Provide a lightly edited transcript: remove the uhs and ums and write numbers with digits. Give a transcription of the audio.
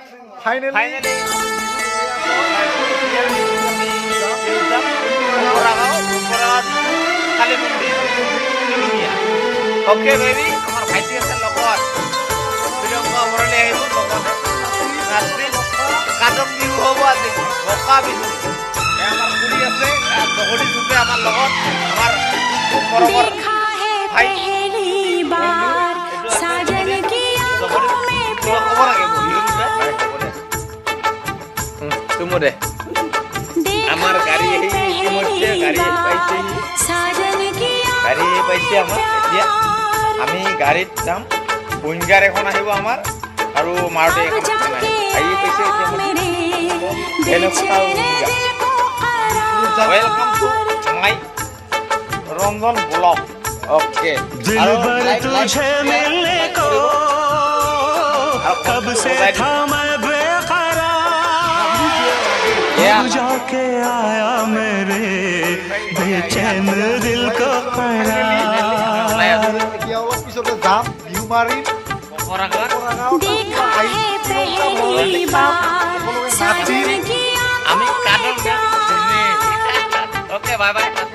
finally Kali মন্দিৰ okay baby আমাৰ ভাইটি আছে লগত শ্ৰীলংকা ঘৰলৈ আহিব লগতে ৰাত্ৰি কাদম বিহু হ'ব আজি বকা বিহু আমাৰ পুৰি আছে দহৰি চুপে আমাৰ লগত আমাৰ পৰমৰ ভাই তুমৰে আমাৰ গাড়ি ইতিমধ্যে গাড়ি পাইছে আমাৰ এতিয়া আমি গাড়ীত যাম উইঙ্গাৰ এখন আহিব আমাৰ আৰু মাৰুতি এখন আহি পাইছে welcome to my Ranjan blog okay दिलबर तुझे मिलने को कब से था मैं बेकरार जाके आया मेरे बेचैन दिल को करार পিছতে যাম ভিউ মাৰিম আমি কাদম ওকে বাই বাই